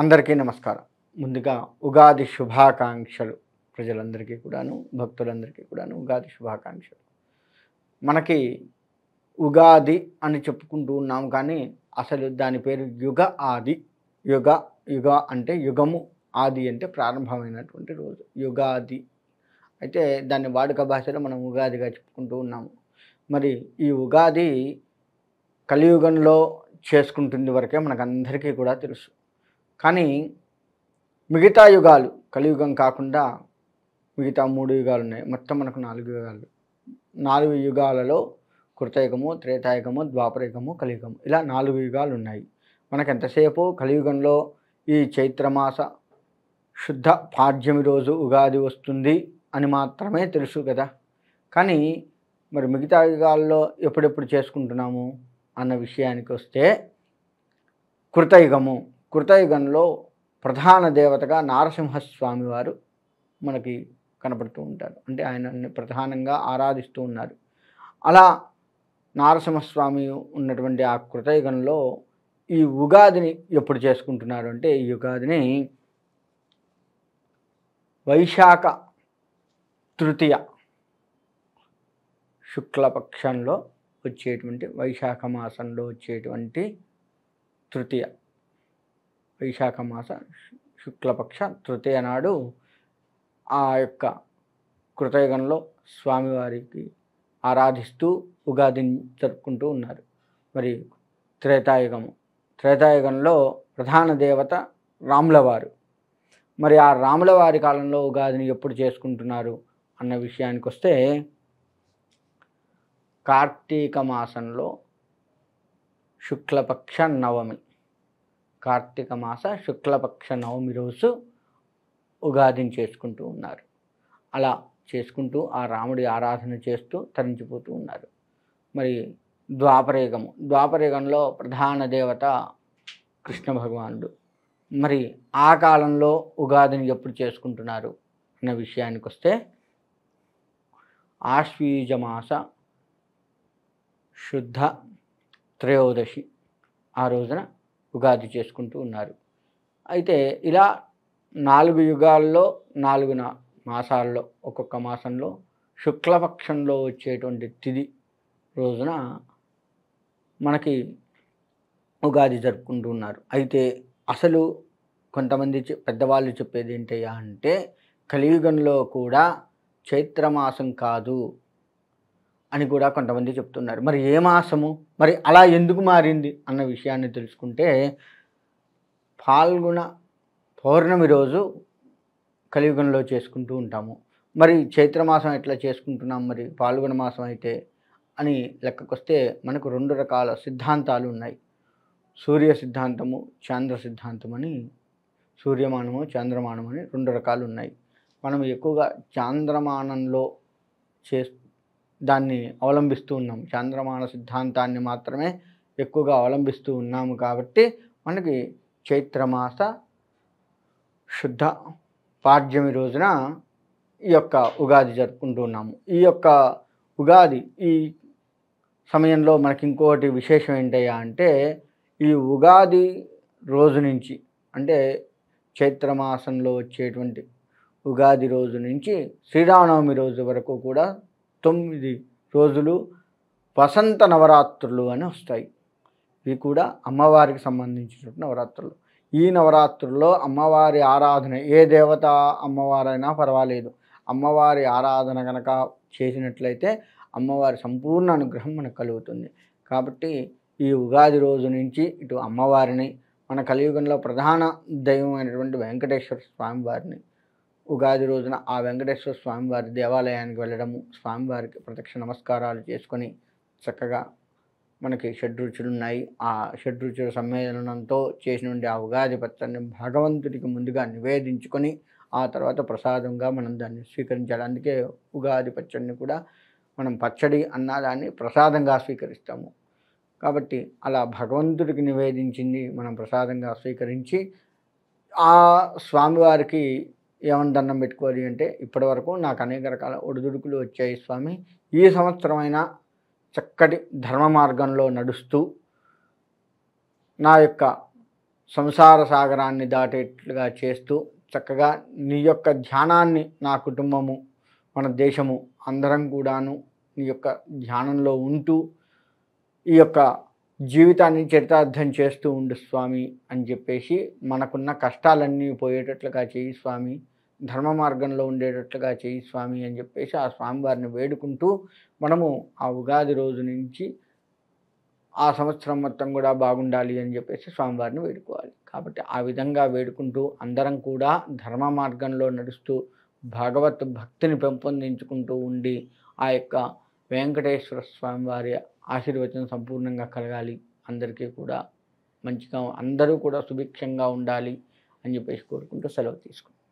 అందరికీ నమస్కారం. ముందుగా ఉగాది శుభాకాంక్షలు ప్రజలందరికీ కూడాను, భక్తులందరికీ కూడాను ఉగాది శుభాకాంక్షలు. మనకి ఉగాది అని చెప్పుకుంటూ ఉన్నాం కానీ అసలు దాని పేరు యుగ ఆది. యుగ యుగ అంటే యుగము, ఆది అంటే ప్రారంభమైనటువంటి రోజు యుగాది. అయితే దాన్ని వాడుక భాషలో మనం ఉగాదిగా చెప్పుకుంటూ ఉన్నాము. మరి ఈ ఉగాది కలియుగంలో చేసుకుంటుంది వరకే మనకందరికీ కూడా తెలుసు. కానీ మిగతా యుగాలు కలియుగం కాకుండా మిగతా 3 యుగాలు ఉన్నాయి. మొత్తం మనకు 4 యుగాలు. 4 యుగాలలో కృతయుగము, త్రేతాయుగము, ద్వాపరయుగము, కలియుగము, ఇలా 4 యుగాలు ఉన్నాయి. మనకెంతసేపు కలియుగంలో ఈ చైత్రమాస శుద్ధ పాడ్యమి రోజు ఉగాది వస్తుంది అని మాత్రమే తెలుసు కదా. కానీ మరి మిగతా యుగాల్లో ఎప్పుడెప్పుడు చేసుకుంటున్నాము అన్న విషయానికి వస్తే కృతయుగంలో ప్రధాన దేవతగా నారసింహస్వామి వారు మనకి కనపడుతూ ఉంటారు. అంటే ఆయనని ప్రధానంగా ఆరాధిస్తూ ఉన్నారు. అలా నారసింహస్వామి ఉన్నటువంటి ఆ కృతయుగంలో ఈ ఉగాదిని ఎప్పుడు చేసుకుంటున్నారు అంటే ఈ ఉగాదిని వైశాఖ తృతీయ శుక్లపక్షంలో వచ్చేటువంటి వైశాఖ మాసంలో వచ్చేటువంటి తృతీయ వైశాఖ మాస శుక్లపక్ష తృతీయ నాడు ఆ యొక్క కృతయుగంలో స్వామివారికి ఆరాధిస్తూ ఉగాదిని జరుపుకుంటూ ఉన్నారు. మరి త్రేతాయుగంలో ప్రధాన దేవత రాములవారు. మరి ఆ రాములవారి కాలంలో ఉగాదిని ఎప్పుడు చేసుకుంటున్నారు అన్న విషయానికి వస్తే కార్తీక మాసంలో శుక్లపక్ష నవమి, కార్తీక మాస శుక్లపక్ష నవమి రోజు ఉగాదిని చేసుకుంటూ ఉన్నారు. అలా చేసుకుంటూ ఆ రాముడి ఆరాధన చేస్తూ తరించిపోతూ ఉన్నారు. మరి ద్వాపరయుగంలో ప్రధాన దేవత కృష్ణ భగవానుడు. మరి ఆ కాలంలో ఉగాదిని ఎప్పుడు చేసుకుంటున్నారు అన్న విషయానికి వస్తే ఆశ్వీజమాస శుద్ధ త్రయోదశి ఆ రోజున ఉగాది చేసుకుంటూ ఉన్నారు. అయితే ఇలా 4 యుగాల్లో 4 మాసాల్లో ఒక్కొక్క మాసంలో శుక్లపక్షంలో వచ్చేటువంటి తిథి రోజున మనకి ఉగాది జరుపుకుంటూ ఉన్నారు. అయితే అసలు కొంతమంది పెద్దవాళ్ళు చెప్పేది ఏంటయ్యా అంటే కలియుగంలో కూడా చైత్రమాసం కాదు అని కూడా కొంతమంది చెప్తున్నారు. మరి ఏ మాసము, మరి అలా ఎందుకు మారింది అన్న విషయాన్ని తెలుసుకుంటే ఫాల్గుణ పౌర్ణమి రోజు కలియుగంలో చేసుకుంటూ ఉంటాము. మరి చైత్రమాసం ఎట్లా చేసుకుంటున్నాం మరి ఫాల్గుణ మాసం అయితే అని లెక్కకొస్తే మనకు 2 రకాల సిద్ధాంతాలు ఉన్నాయి. సూర్య సిద్ధాంతము, చంద్ర సిద్ధాంతం అని, సూర్యమానము చంద్రమానం అని 2 రకాలు ఉన్నాయి. మనం ఎక్కువగా చాంద్రమానంలో దాన్ని అవలంబిస్తూ ఉన్నాం. చంద్రమాన సిద్ధాంతాన్ని మాత్రమే ఎక్కువగా అవలంబిస్తూ ఉన్నాము కాబట్టి మనకి చైత్రమాస శుద్ధ పాడ్యమి రోజున ఈ యొక్క ఉగాది జరుపుకుంటూ ఉన్నాము. ఈ యొక్క ఉగాది ఈ సమయంలో మనకి ఇంకోటి విశేషం ఏంటయ్యా అంటే ఈ ఉగాది రోజు నుంచి అంటే చైత్రమాసంలో వచ్చేటువంటి ఉగాది రోజు నుంచి శ్రీరామనవమి రోజు వరకు కూడా 9 రోజులు వసంత నవరాత్రులు అని వస్తాయి. ఇవి కూడా అమ్మవారికి సంబంధించినటువంటి నవరాత్రులు. ఈ నవరాత్రుల్లో అమ్మవారి ఆరాధన, ఏ దేవత అమ్మవారైనా పర్వాలేదు, అమ్మవారి ఆరాధన కనుక చేసినట్లయితే అమ్మవారి సంపూర్ణ అనుగ్రహం మనకు కలుగుతుంది. కాబట్టి ఈ ఉగాది రోజు నుంచి ఇటు అమ్మవారిని, మన కలియుగంలో ప్రధాన దైవమైనటువంటి వెంకటేశ్వర స్వామి వారిని ఉగాది రోజున ఆ వెంకటేశ్వర స్వామివారి దేవాలయానికి వెళ్ళడము, స్వామివారికి ప్రత్యక్ష నమస్కారాలు చేసుకొని చక్కగా మనకి షడ్రుచులు ఉన్నాయి. ఆ షడ్రుచుల సమ్మేళనంతో చేసినటువంటి ఆ ఉగాది పచ్చడిని భగవంతుడికి ముందుగా నివేదించుకొని ఆ తర్వాత ప్రసాదంగా మనం దాన్ని స్వీకరించాలి. అందుకే ఉగాది పచ్చడిని కూడా మనం పచ్చడి అన్న దాన్ని ప్రసాదంగా స్వీకరిస్తాము. కాబట్టి అలా భగవంతుడికి నివేదించింది మనం ప్రసాదంగా స్వీకరించి ఆ స్వామివారికి ఏమని దండం పెట్టుకోవాలి అంటే ఇప్పటివరకు నాకు అనేక రకాల ఒడిదుడుకులు వచ్చాయి స్వామి, ఈ సంవత్సరమైనా చక్కటి ధర్మ మార్గంలో నడుస్తూ నా యొక్క సంసార సాగరాన్ని దాటేట్లుగా చేస్తూ చక్కగా నీ యొక్క ధ్యానాన్ని నా కుటుంబము మన దేశము అందరం కూడాను నీ యొక్క ధ్యానంలో ఉంటూ ఈ యొక్క జీవితాన్ని చరితార్థం చేస్తూ ఉండు స్వామి అని చెప్పేసి మనకున్న కష్టాలన్నీ పోయేటట్లుగా చేయి స్వామి, ధర్మ మార్గంలో ఉండేటట్లుగా చేయి స్వామి అని చెప్పేసి ఆ స్వామివారిని వేడుకుంటూ మనము ఆ ఉగాది రోజు నుంచి ఆ సంవత్సరం మొత్తం కూడా బాగుండాలి అని చెప్పేసి స్వామివారిని వేడుకోవాలి. కాబట్టి ఆ విధంగా వేడుకుంటూ అందరం కూడా ధర్మ మార్గంలో నడుస్తూ భగవత్ భక్తిని పెంపొందించుకుంటూ ఉండి ఆ యొక్క వెంకటేశ్వర స్వామివారి ఆశీర్వచనం సంపూర్ణంగా కలగాలి, అందరికీ కూడా మంచిగా అందరూ కూడా సుభిక్షంగా ఉండాలి అని చెప్పేసి కోరుకుంటూ సెలవు తీసుకుంటాం.